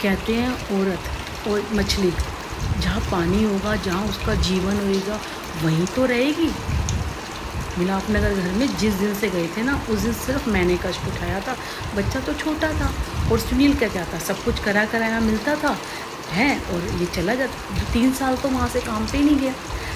कहते हैं औरत और मछली, जहाँ पानी होगा, जहाँ उसका जीवन होएगा, वहीं तो रहेगी। मिलापनगर घर में जिस दिन से गए थे ना, उस दिन सिर्फ मैंने कष्ट उठाया था। बच्चा तो छोटा था और सुनील क्या क्या था, सब कुछ करा कराया मिलता था है, और ये चला जाता। 3 साल तो वहाँ से काम पे ही नहीं गया,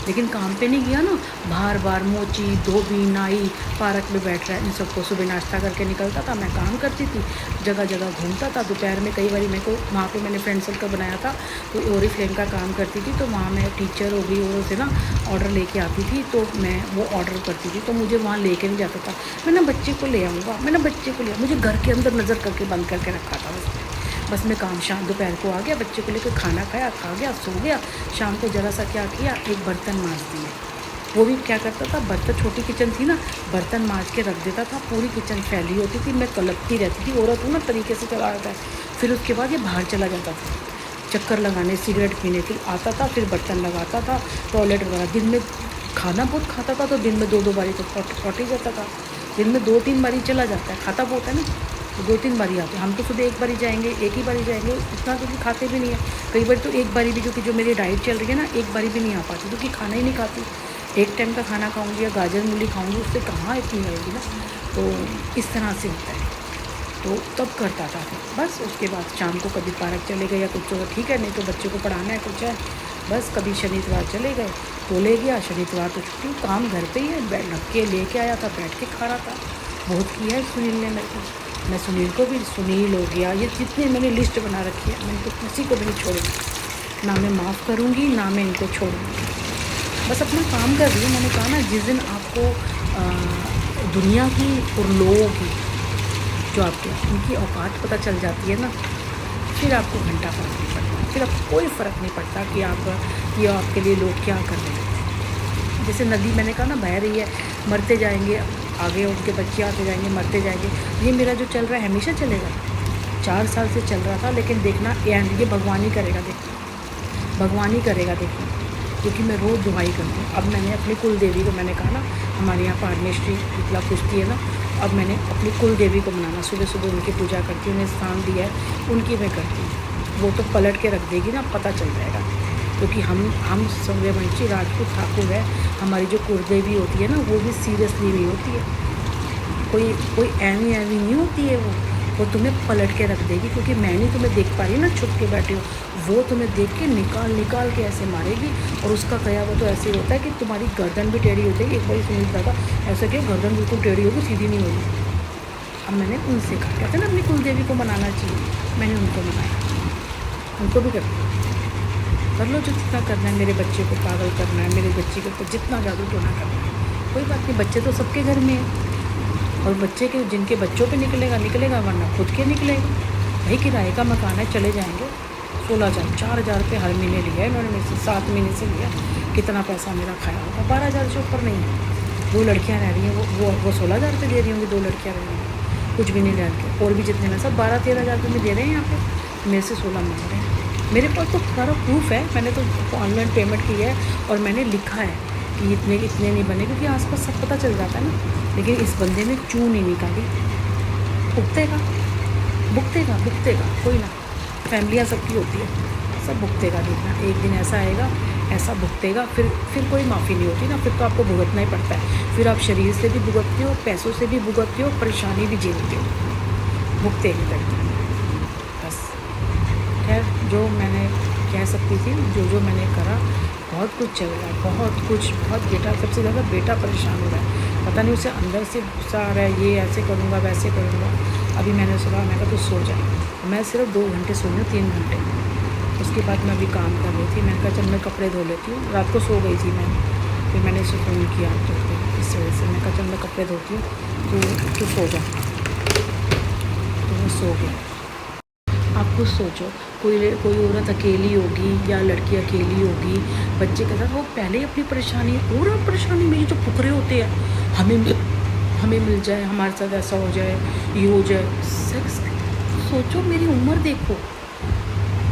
लेकिन काम पे नहीं गया ना, बार बार मोची धोबी नाई पार्क में बैठ रहा है, इन सबको सुबह नाश्ता करके निकलता था। मैं काम करती थी, जगह जगह घूमता था। दोपहर में कई बार मेरे को वहाँ पे मैंने फ्रेंड सर्कल बनाया था, तो ओरिफ्लेम का काम करती थी, तो वहाँ मैं टीचर हो गई और से ना ऑर्डर लेके आती थी, तो मैं वो ऑर्डर करती थी, तो मुझे वहाँ लेके नहीं जाता था। मैं ना बच्चे को ले आऊँगा, मैं ना बच्चे को ले मुझे घर के अंदर नज़र करके बंद करके रखा था बस मैं काम शाम दोपहर को आ गया, बच्चे को लेकर खाना खाया, खा गया, सो गया। शाम को ज़रा सा क्या किया, एक बर्तन मांज दिए। वो भी क्या करता था, बर्तन, छोटी किचन थी ना, बर्तन मांज के रख देता था। पूरी किचन फैली होती थी, मैं कलपती रहती थी। औरत हूँ ना, तरीके से चला रहा था। फिर उसके बाद ये बाहर चला जाता था चक्कर लगाने, सिगरेट पीने, फिर आता था, फिर बर्तन लगाता था, टॉयलेट वगैरह। दिन में खाना बहुत खाता था, तो दिन में 2-2 बारी तो पॉटी जाता था। दिन में 2-3 बारी चला जाता है, खाता बहुत है ना, तो 2-3 बारी आते हैं। हम तो सुबह एक बारी जाएंगे, एक ही बारी जाएंगे, इतना क्योंकि खाते भी नहीं है। कई बार तो एक बारी भी, क्योंकि जो मेरी डाइट चल रही है ना, एक बारी भी नहीं आ पाती, क्योंकि खाना ही नहीं खाती। एक टाइम का खाना खाऊंगी या गाजर मूली खाऊंगी, उससे कहाँ इतनी आएगी ना। तो इस तरह से होता है, तो तब करता था। फिर बस उसके बाद शाम को कभी पार्क चले गए या कुछ होगा, ठीक है, नहीं तो बच्चे को पढ़ाना है कुछ है, बस कभी शनिवार चले गए तो ले गया। शनिवार तो छुट्टी, काम घर पे ही है, बैठ रख के लेके आया था, बैठ के खा रहा था। बहुत किया है सुनील ने मेरे को, मैं सुनील को भी, सुनील हो गया, ये जितने मैंने लिस्ट बना रखी है, मैं तो किसी को भी नहीं छोड़ूंगी, ना मैं माफ़ करूँगी, ना मैं इनको छोड़ूंगी। बस अपना काम कर रही हूँ। मैंने कहा ना, जिस दिन आपको दुनिया की और लोगों की, जो आपके उनकी औकात पता चल जाती है ना, फिर आपको घंटा फ़र्क नहीं पड़ता, फिर आपको कोई फ़र्क नहीं पड़ता कि आप, ये आपके लिए लोग क्या कर रहे हैं। जैसे नदी, मैंने कहा ना, बह रही है, मरते जाएंगे, आगे उनके बच्चे आते जाएंगे, मरते जाएंगे। ये मेरा जो चल रहा है हमेशा चलेगा। 4 साल से चल रहा था, लेकिन देखना ये भगवान ही करेगा, देखना भगवान ही करेगा, देखना, क्योंकि मैं रोज़ दुआई करती हूँ। अब मैंने अपनी कुल देवी को, मैंने कहा ना, हमारे यहाँ पारमेश्वरी शीतला पूछती है ना, अब मैंने अपनी कुल देवी को मनाना, सुबह सुबह उनकी पूजा करती हूँ, उन्हें स्थान दिया है, उनकी मैं करती हूँ। वो तो पलट के रख देगी ना, पता चल जाएगा, क्योंकि हम सूर्यवंशी राजपूत ठाकुर है। हमारी जो कुलदेवी होती है ना, वो भी सीरियसली नहीं होती है, कोई ऐवी नहीं होती है। वो तुम्हें पलट के रख देगी, क्योंकि मैं नहीं तुम्हें देख पा रही ना, छुप के बैठी हो, वो तुम्हें देख के निकाल के ऐसे मारेगी। और उसका कया वो तो ऐसे होता है कि तुम्हारी गर्दन भी टेढ़ी हो जाएगी। एक बार सुनील दादा ऐसा कि गर्दन बिल्कुल टेढ़ी होगी, सीधी नहीं होगी। अब मैंने उनसे कहा, कहते ना अपनी कुलदेवी को मनाना चाहिए, मैंने उनको मनाया, उनको भी कर लो जो जितना करना है। मेरे बच्चे को पागल करना है, मेरे बच्चे के ऊपर जितना जादू टोना करना है, कोई बात नहीं, बच्चे तो सबके घर में है, और बच्चे के, जिनके बच्चों पे निकलेगा, वरना खुद के निकलेगा। भाई किराए का मकान है, चले जाएंगे। 16,000 4,000 रुपये हर महीने लिया है इन्होंने मेरे से, 7 महीने से लिया। कितना पैसा मेरा खाया होगा, 12,000 से ऊपर नहीं है। 2 लड़कियाँ रह रही हैं, वो 16,000 रुपये दे रही होंगी, 2 लड़कियाँ रह रही हैं, कुछ भी नहीं रह के। और भी जितने में सब 12-13,000 रुपये में दे रहे हैं यहाँ पे, मेरे से 16 मांग रहे हैं। मेरे पास तो सारा प्रूफ है, मैंने तो ऑनलाइन पेमेंट की है, और मैंने लिखा है कि इतने नहीं बने, क्योंकि आसपास सब पता चल जाता है ना। लेकिन इस बंदे ने चूं नहीं निकाली, भुगतेगा कोई ना, फैमिलियाँ सबकी होती है, सब भुगतेगा। देखना एक दिन ऐसा आएगा, ऐसा भुगतेगा, फिर कोई माफ़ी नहीं होती ना, फिर तो आपको भुगतना ही पड़ता है। फिर आप शरीर से भी भुगतते हो, पैसों से भी भुगतते हो, परेशानी भी झेलते हो, भुगते ही करते। बस खैर, जो मैंने कह सकती थी, जो मैंने करा, बहुत कुछ चल रहा है, बहुत बेटा, सबसे ज़्यादा बेटा परेशान हो रहा है। पता नहीं उसे अंदर से गुस्सा आ रहा है, ये ऐसे करूँगा वैसे करूँगा। अभी मैंने सुना, मैं कहा तो सो जाए, मैं सिर्फ 2 घंटे सोई हूँ, 3 घंटे। उसके बाद मैं अभी काम कर रही थी, मैंने कहा चल मैं कपड़े धो लेती हूँ, रात को सो गई थी मैं, फिर मैंने उसे फ़ोन किया, तो इस वजह से मैं कहा चल मैं कपड़े धोती हूँ, तो सो जा। तो मैं सो गई। आप खुद सोचो, कोई औरत अकेली होगी या लड़की अकेली होगी बच्चे के साथ, वो पहले ही अपनी परेशानी, और परेशानी में ये जो फुकरे होते हैं, हमें मिल जाए, हमारे साथ ऐसा हो जाए, ये हो जाए, सेक्स। सोचो, मेरी उम्र देखो,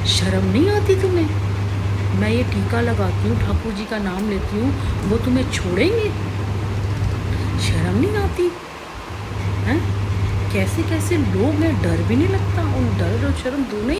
शर्म नहीं आती तुम्हें? मैं ये टीका लगाती हूँ, ठाकुर जी का नाम लेती हूँ, वो तुम्हें छोड़ेंगे? शर्म नहीं आती हैं? कैसे लोग हैं, डर भी नहीं लगता, उन डर और शर्म दोनों